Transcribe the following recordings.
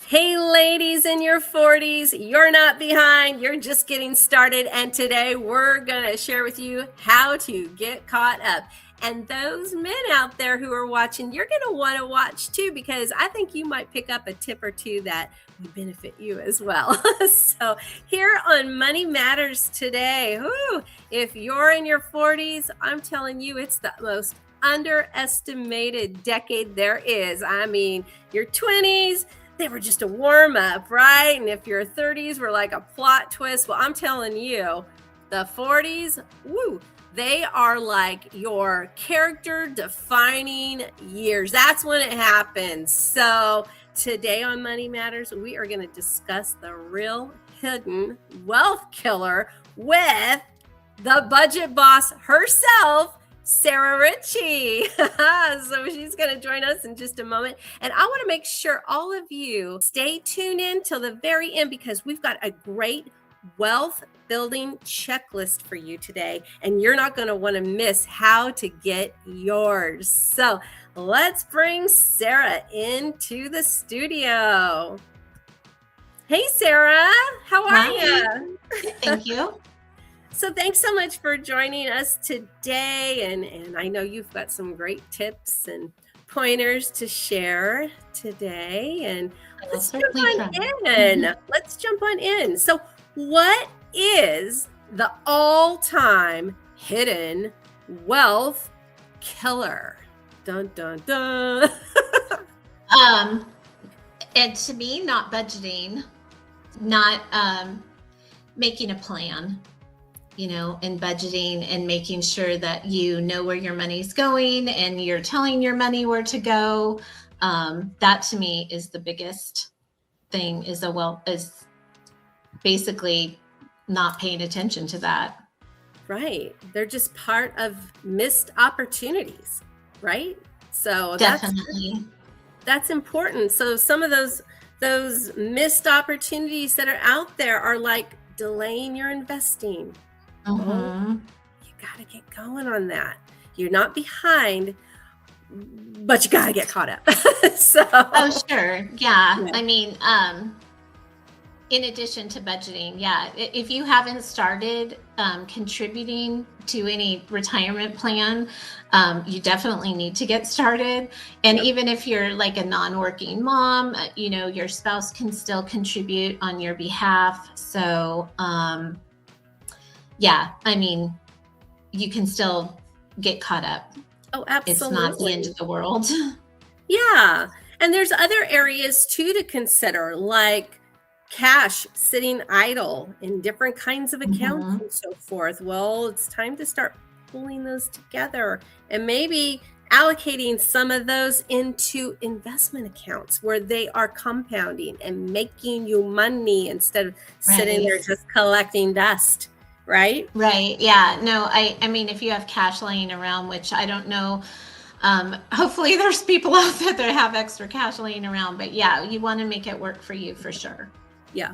Hey, ladies in your 40s, you're not behind. You're just getting started. And today we're going to share with you how to get caught up. And those men out there who are watching, you're going to want to watch too, because I think you might pick up a tip or two that would benefit you as well. So here on Money Matters today, if you're in your 40s, I'm telling you, it's the most underestimated decade there is. I mean, your 20s, they were just a warm up, right? And if your 30s were like a plot twist, well, I'm telling you, the 40s, they are like your character defining years. That's when it happens. So today on Money Matters, we are going to discuss the real hidden wealth killer with the budget boss herself, Sarah Ritchie. So she's going to join us in just a moment. And I want to make sure all of you stay tuned in till the very end, because we've got a great wealth building checklist for you today. And you're not going to want to miss how to get yours. So let's bring Sarah into the studio. Hey, Sarah, how are you? Thank you. So thanks so much for joining us today. And I know you've got some great tips and pointers to share today. And let's jump on in. Let's jump on in. So what is the all-time hidden wealth killer? Dun, dun, dun. And to me, not budgeting, not making a plan, and budgeting and making sure that you know where your money's going and you're telling your money where to go. That to me is the biggest thing, is basically not paying attention to that. Right. They're just part of missed opportunities, right? So definitely that's important. So some of those missed opportunities that are out there are like delaying your investing. You got to get going on that. You're not behind, but you got to get caught up. Oh, sure. Yeah. I mean, in addition to budgeting, if you haven't started contributing to any retirement plan, you definitely need to get started. And even if you're like a non-working mom, your spouse can still contribute on your behalf. So, I mean, you can still get caught up. Oh, absolutely. It's not the end of the world. Yeah. And there's other areas too to consider, like cash sitting idle in different kinds of accounts and so forth. Well, it's time to start pulling those together and maybe allocating some of those into investment accounts where they are compounding and making you money instead of sitting there just collecting dust. Right? Right. Yeah. No, I mean, if you have cash laying around, which I don't know, hopefully there's people out there that have extra cash laying around, but you want to make it work for you for sure. Yeah,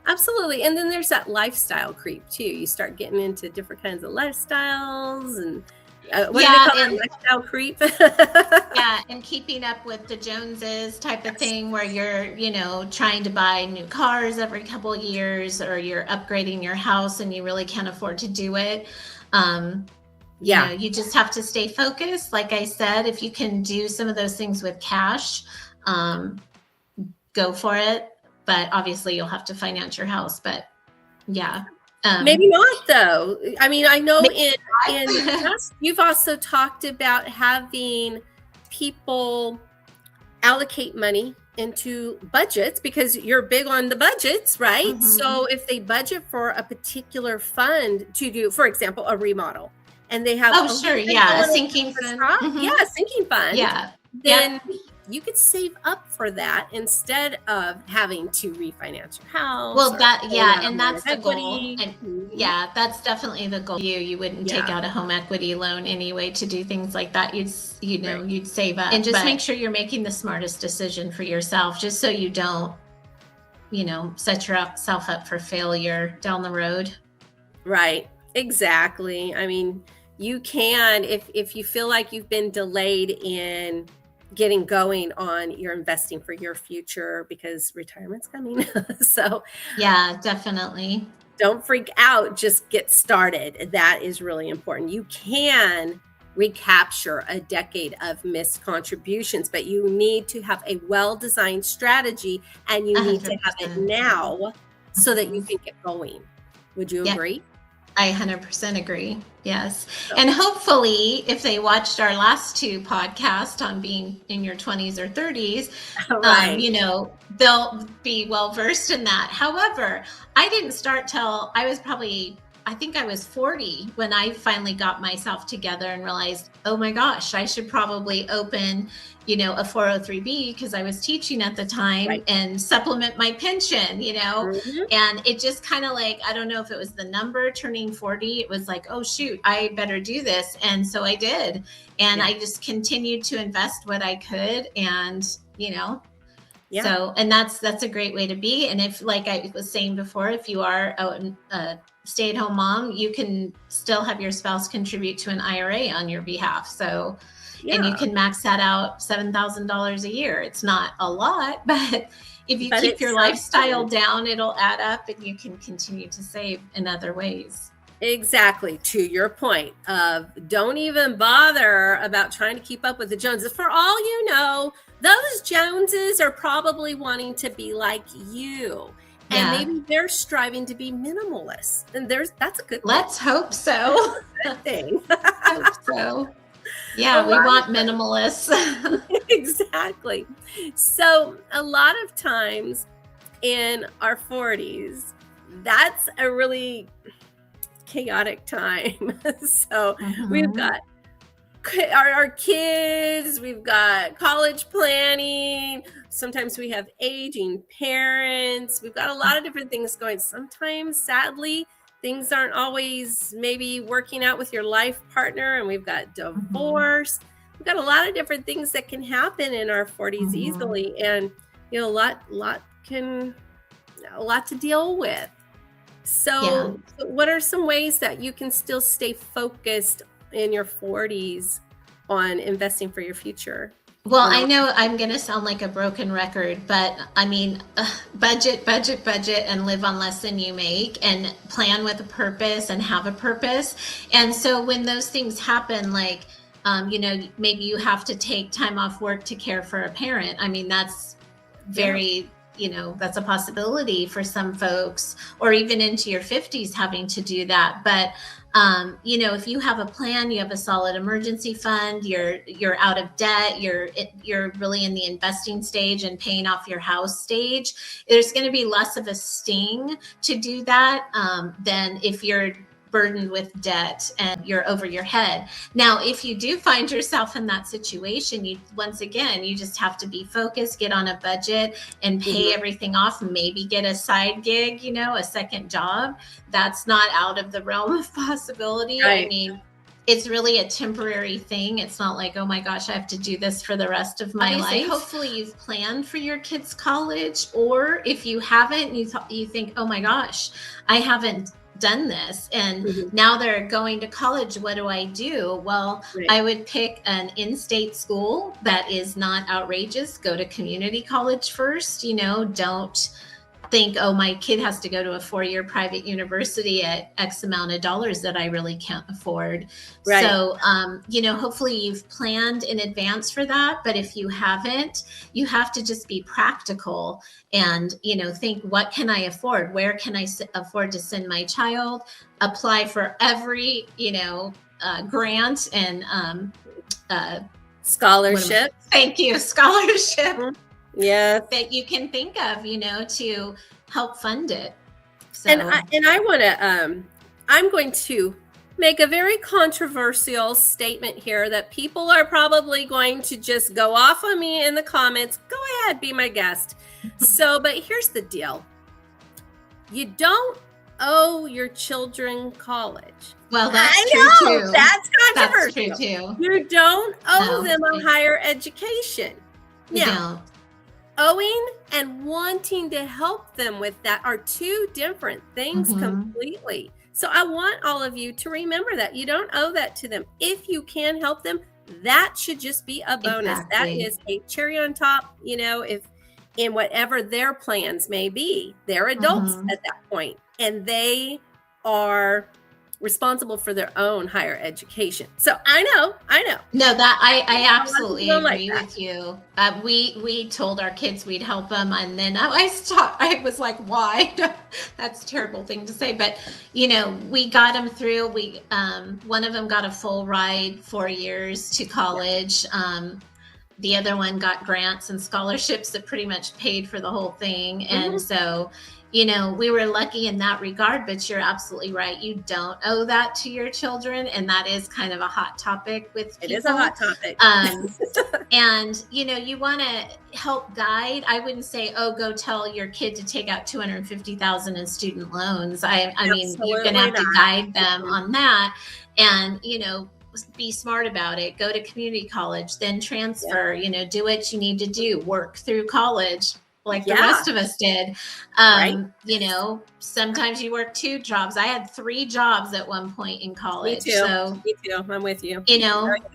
absolutely. And then there's that lifestyle creep too. You start getting into different kinds of lifestyles and lifestyle creep. And keeping up with the Joneses type of thing, where you're, trying to buy new cars every couple of years, or you're upgrading your house and you really can't afford to do it. You just have to stay focused. Like I said, if you can do some of those things with cash, go for it. But obviously you'll have to finance your house. But maybe not though. I mean, I know in the past, you've also talked about having people allocate money into budgets because you're big on the budgets, right? So if they budget for a particular fund to do, for example, a remodel, and they have a sinking fund. A sinking fund. Then you could save up for that instead of having to refinance your house. Well, and that's the goal. And that's definitely the goal. You wouldn't take out a home equity loan anyway to do things like that. You'd save up and just make sure you're making the smartest decision for yourself, just so you don't, set yourself up for failure down the road. Right. Exactly. I mean, you can, if you feel like you've been delayed in getting going on your investing for your future, because retirement's coming. So Yeah, definitely. don't freak out, just get started. That is really important. You can recapture a decade of missed contributions, but you need to have a well-designed strategy, and you need to have it 100%. now so that you Mhm. can get going. Would you Yep. agree? I 100% agree. Yes. So, And hopefully, if they watched our last two podcasts on being in your 20s or 30s, right. they'll be well versed in that. However, I didn't start till I think I was 40 when I finally got myself together and realized, oh my gosh, I should probably open, a 403B, because I was teaching at the time, Right. and supplement my pension, Mhm. and it just kind of like, I don't know if it was the number turning 40, it was like, oh shoot, I better do this. And so I did. And Yeah. I just continued to invest what I could. And, Yeah. so, and that's a great way to be. And if, like I was saying before, if you are a stay-at-home mom, you can still have your spouse contribute to an IRA on your behalf. So, and you Yeah. can max that out $7,000 a year. It's not a lot, but if you But keep it's your so lifestyle good. down, it'll add up, and you can continue to save in other ways. Exactly. To your point of, don't even bother about trying to keep up with the Joneses. For all you know, those Joneses are probably wanting to be like you. And Yeah. maybe they're striving to be minimalist. And that's a good thing. Let's hope so. Thing. Hope so. Yeah, A we lot want minimalists. Exactly. So a lot of times in our 40s, that's a really chaotic time. So we've Mhm. got our kids, we've got college planning, sometimes we have aging parents, we've got a lot of different things going. Sometimes, sadly, things aren't always maybe working out with your life partner, and we've got Mhm. divorce. We've got a lot of different things that can happen in our 40s Mhm. easily, and a lot to deal with. Yeah. So what are some ways that you can still stay focused in your 40s on investing for your future? Well, When I all know I'm going to sound like a broken record, but I mean, budget, budget, budget, and live on less than you make, and plan with a purpose and have a purpose. And so when those things happen, like, maybe you have to take time off work to care for a parent. I mean, that's Yeah. very, that's a possibility for some folks, or even into your 50s having to do that. But if you have a plan, you have a solid emergency fund, you're out of debt, you're really in the investing stage and paying off your house stage, there's going to be less of a sting to do that than if you're burdened with debt and you're over your head. Now, if you do find yourself in that situation, you just have to be focused, get on a budget, and pay Mhm. everything off. Maybe get a side gig, a second job. That's not out of the realm of possibility. I Right. mean, it's really a temporary thing. It's not like, oh my gosh, I have to do this for the rest of my life. Hopefully you've planned for your kids' college, or if you haven't, you think, oh my gosh, I haven't done this, and Mhm. now they're going to college. What do I do? Well, Right. I would pick an in-state school that is not outrageous. Go to community college first. Don't think, oh, my kid has to go to a 4-year private university at X amount of dollars that I really can't afford. Right. So, hopefully you've planned in advance for that. But if you haven't, you have to just be practical and, think, what can I afford? Where can I afford to send my child? Apply for every, grant and Scholarship. thank you, scholarship Mhm. Yes. that you can think of, to help fund it. So, And I want to I'm going to make a very controversial statement here that people are probably going to just go off on me in the comments. Go ahead, be my guest. So, but here's the deal. You don't owe your children college. well, that's I true know, too. that's That's true controversial. too. You don't owe No, them a higher education. you Now, don't. owing and wanting to help them with that are two different things Mhm. completely. So I want all of you to remember that you don't owe that to them. If you can help them, that should just be a bonus. That Exactly. is a cherry on top, if in whatever their plans may be. They're adults Mhm. at that point, and they are responsible for their own higher education. So I know. No, that I A lot of absolutely people don't like agree that. with you. We told our kids we'd help them, and then I stopped. I was like, why? That's a terrible thing to say, but we got them through. We one of them got a full ride 4 years to college. The other one got grants and scholarships that pretty much paid for the whole thing, and so we were lucky in that regard. But you're absolutely right. You don't owe that to your children, and that is kind of a hot topic with people. It is a hot topic. And you want to help guide. I wouldn't say, oh, go tell your kid to take out $250,000 in student loans. I mean, you're going to have to guide them on that, and be smart about it. Go to community college, then transfer. Do what you need to do. Work through college like the rest of us did. Right. Sometimes you work 2 jobs. I had 3 jobs at one point in college. Me too. I'm with you.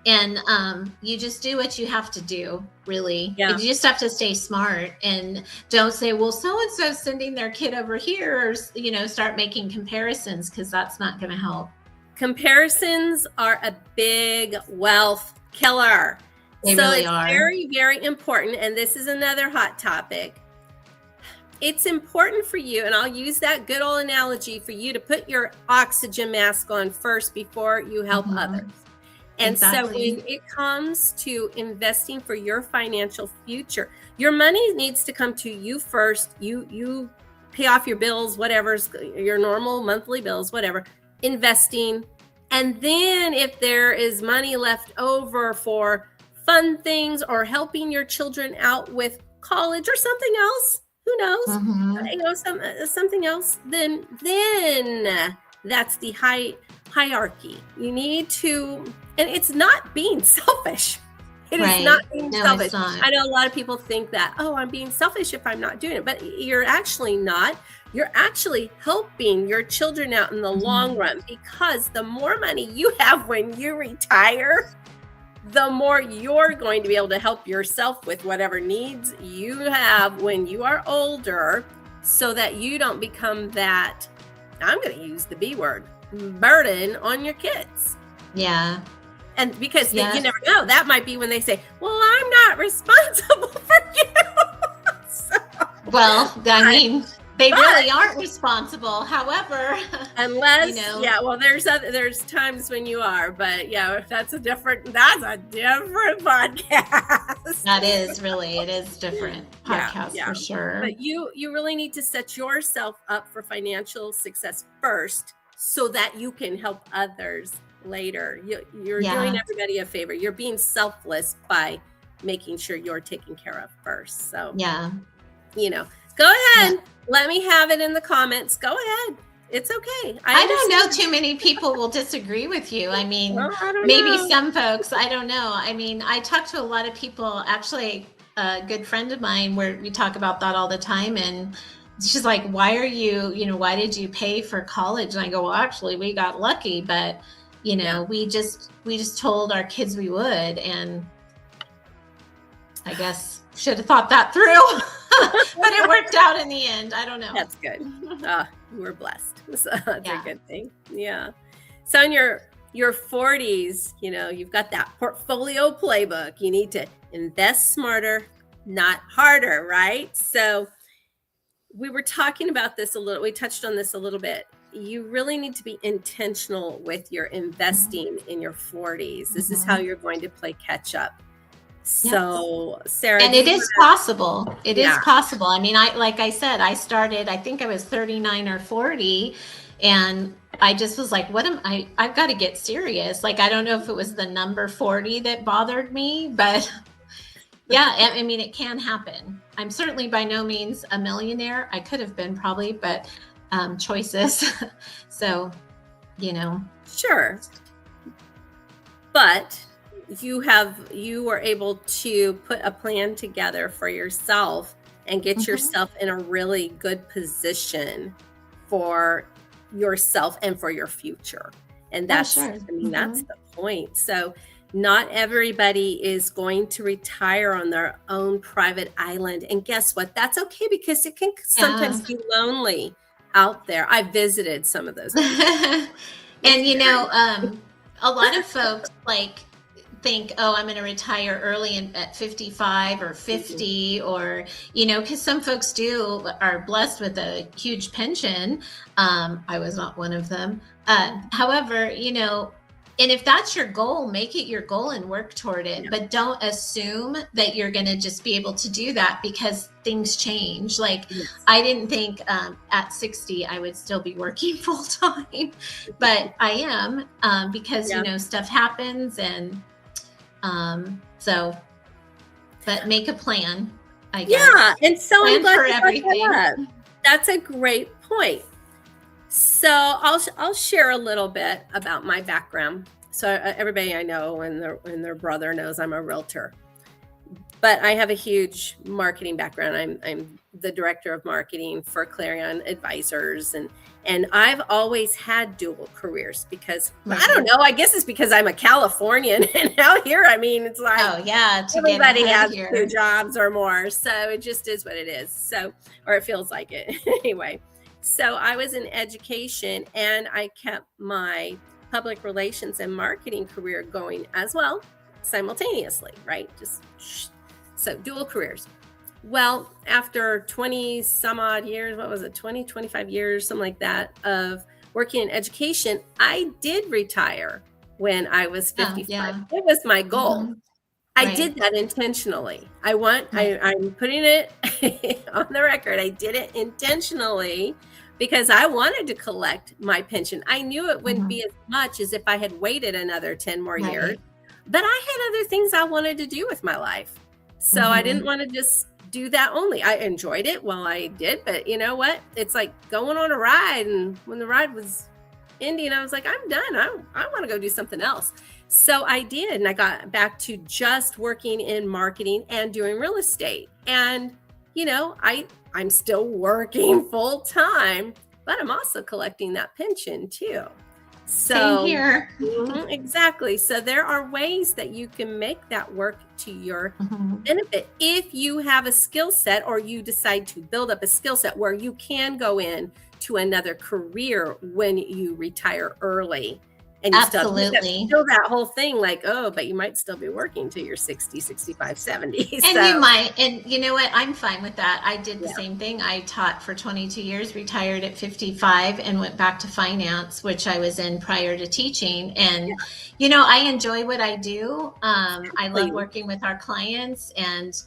And you just do what you have to do, really. Yeah. You just have to stay smart, and don't say, well, so-and-so sending their kid over here, or, start making comparisons, because that's not going to help. Comparisons are a big wealth killer. They really it's are. Very, very important. And this is another hot topic. It's important for you, and I'll use that good old analogy, for you to put your oxygen mask on first before you help others. And so when it comes to investing for your financial future, your money needs to come to you first. You pay off your bills, whatever's your normal monthly bills, whatever, investing. And then if there is money left over for fun things or helping your children out with college or something else, who knows, something else, then that's the hierarchy. You need to, and it's not being selfish. It is not being selfish. I know a lot of people think that, oh, I'm being selfish if I'm not doing it, but you're actually not. You're actually helping your children out in the long run, because the more money you have when you retire, the more you're going to be able to help yourself with whatever needs you have when you are older, so that you don't become that, I'm going to use the B word, burden on your kids. Yeah. And because you never know, that might be when they say, well, I'm not responsible for you. Well, I mean, they really aren't responsible. However, unless, there's times when you are, but that's a different podcast. That is really, it is different podcast for sure. But you really need to set yourself up for financial success first, so that you can help others later. You're doing everybody a favor. You're being selfless by making sure you're taken care of first. So go ahead. Let me have it in the comments. Go ahead. It's okay. I don't know too many people will disagree with you. I mean, maybe some folks, I don't know. I mean, I talk to a lot of people, actually a good friend of mine, where we talk about that all the time. And she's like, why did you pay for college? And I go, well, actually we got lucky, but we just told our kids we would, and I guess should have thought that through. But it worked out in the end. I don't know. That's good. You were blessed. So that's a good thing. Yeah. So in your 40s, you've got that portfolio playbook. You need to invest smarter, not harder, right? So we were talking about this a little. We touched on this a little bit. You really need to be intentional with your investing in your 40s. This is how you're going to play catch up. So, Sarah, and it is possible. It is possible. I mean, like I said, I started, I think I was 39 or 40, and I just was like, I've got to get serious. Like, I don't know if it was the number 40 that bothered me, but I mean, it can happen. I'm certainly by no means a millionaire. I could have been probably, but choices. So, Sure. But you were able to put a plan together for yourself and get yourself in a really good position for yourself and for your future. And that's, that's the point. So Not everybody is going to retire on their own private island. And guess what? That's okay, because it can sometimes be lonely out there. I visited some of those people. And a lot of folks like think, oh, I'm going to retire early at 55 or 50, or because some folks are blessed with a huge pension. I was not one of them. However, and if that's your goal, make it your goal and work toward it. But don't assume that you're going to just be able to do that, because things change. Like, I didn't think at 60 I would still be working full time, but I am, because stuff happens, and but make a plan, I guess. Yeah, and so plan I'm glad for you brought everything. that up. That's a great point. So I'll share a little bit about my background. So everybody I know and their brother knows I'm a realtor, but I have a huge marketing background. I'm the director of marketing for Clarion Advisors, and I've always had dual careers, because I don't know, I guess it's because I'm a Californian, and out here, I mean, it's like, oh yeah, everybody has 2 jobs or more, so it just is what it is. So, or it feels like it anyway. So I was in education, and I kept my public relations and marketing career going as well, simultaneously, right? So dual careers. Well, after 20 some odd years, 25 years, something like that, of working in education, I did retire when I was 55. It was my goal. Mm-hmm. I did that intentionally. I'm putting it on the record. I did it intentionally because I wanted to collect my pension. I knew it wouldn't be as much as if I had waited another 10 more years, but I had other things I wanted to do with my life. So I didn't want to just do that only. I enjoyed it while I did, but you know what? It's like going on a ride, and when the ride was ending, I was like, I'm done. I want to go do something else. So I did, and I got back to just working in marketing and doing real estate. And, I'm still working full time, but I'm also collecting that pension too. So same here. Exactly. So there are ways that you can make that work to your benefit if you have a skill set, or you decide to build up a skill set where you can go in to another career when you retire early. And you absolutely still that whole thing, like, oh, but you might still be working till you're 60, 65, 70. And you might, and you know what? I'm fine with that. I did the same thing. I taught for 22 years, retired at 55, and went back to finance, which I was in prior to teaching. And, I enjoy what I do. I love working with our clients, and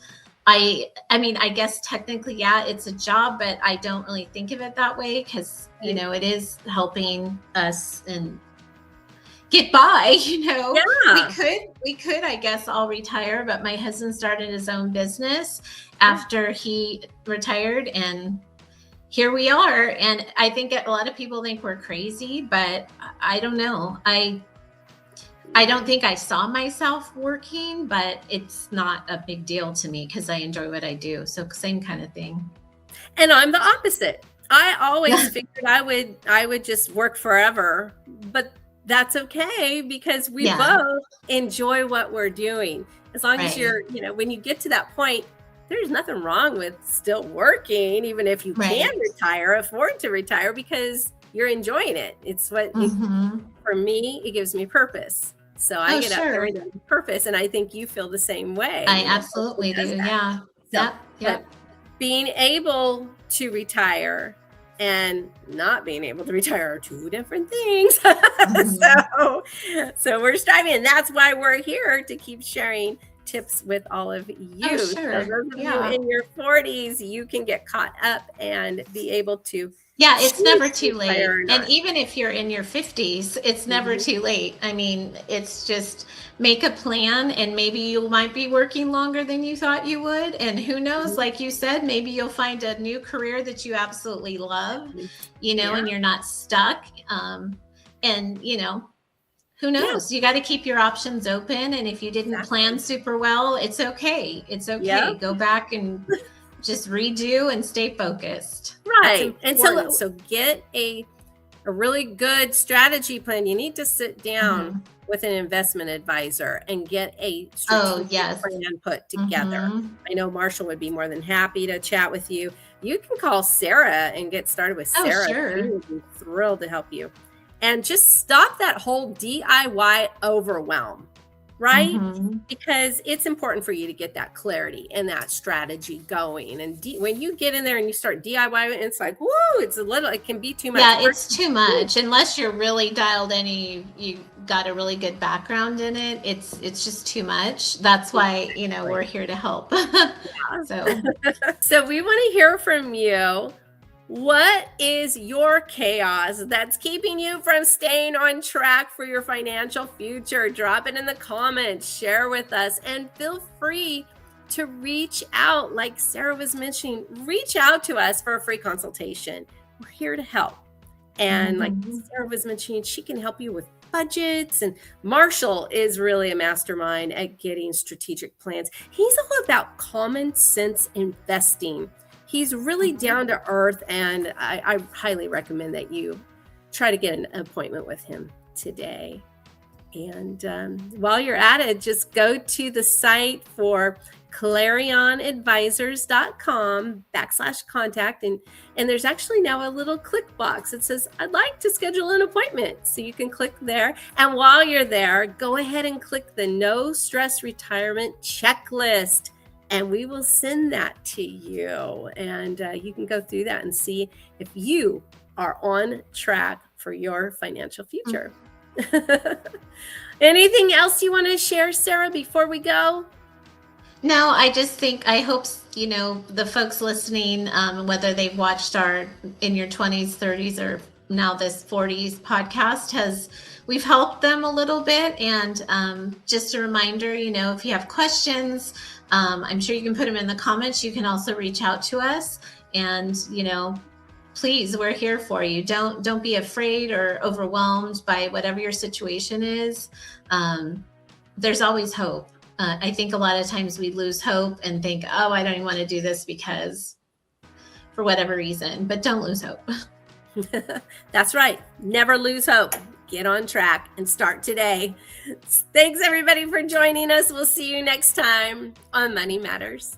I mean, I guess technically, it's a job, but I don't really think of it that way, because, it is helping us and get by, we could, I guess, all retire, but my husband started his own business after he retired, and here we are. And I think a lot of people think we're crazy, but I don't know. I don't think I saw myself working, but it's not a big deal to me because I enjoy what I do. So same kind of thing. And I'm the opposite. I always figured I would just work forever, but that's okay, because we both enjoy what we're doing. As long as you're, when you get to that point, there's nothing wrong with still working, even if you can afford to retire, because you're enjoying it. It's what, for me, it gives me purpose. So I get up every day with purpose, and I think you feel the same way. I absolutely do. Yeah. But being able to retire and not being able to retire are 2 different things. So we're striving, and that's why we're here, to keep sharing tips with all of you. So those of you in your 40s, you can get caught up and be able to. Yeah, it's never too late. And even if you're in your 50s, it's never too late. I mean, it's just make a plan, and maybe you might be working longer than you thought you would. And who knows, like you said, maybe you'll find a new career that you absolutely love, and you're not stuck. And, who knows? You got to keep your options open. And if you didn't plan super well, it's okay. It's okay. Go back and just redo and stay focused. Right. And so get a really good strategy plan. You need to sit down with an investment advisor and get a strategic yes. plan put together. Mhm. I know Marshall would be more than happy to chat with you. You can call Sarah and get started with Oh, Sarah. sure. She would be thrilled to help you. And just stop that whole DIY overwhelm, right? Mhm. Because it's important for you to get that clarity and that strategy going. And when you get in there and you start DIY, it's like, woo, it can be too much. Yeah, it's too much. Unless you're really dialed in, you got a really good background in it. It's just too much. That's why, we're here to help. So So we want to hear from you. What is your chaos that's keeping you from staying on track for your financial future? Drop it in the comments, share with us, and feel free to reach out. Like Sarah was mentioning, reach out to us for a free consultation. We're here to help. And like Sarah was mentioning, she can help you with budgets. And Marshall is really a mastermind at getting strategic plans. He's all about common sense investing. He's really down to earth, and I highly recommend that you try to get an appointment with him today. And while you're at it, just go to the site for clarionadvisors.com/contact. And there's actually now a little click box. It says, I'd like to schedule an appointment. So you can click there. And while you're there, go ahead and click the No Stress Retirement Checklist. And we will send that to you. And you can go through that and see if you are on track for your financial future. Anything else you want to share, Sarah, before we go? No, I just think, I hope, the folks listening, whether they've watched our In Your 20s, 30s, or now this 40s podcast, we've helped them a little bit. And just a reminder, if you have questions, I'm sure you can put them in the comments. You can also reach out to us, and, please, we're here for you. Don't be afraid or overwhelmed by whatever your situation is. There's always hope. I think a lot of times we lose hope and think, oh, I don't even want to do this because for whatever reason, but don't lose hope. That's right. Never lose hope. Get on track and start today. Thanks everybody for joining us. We'll see you next time on Money Matters.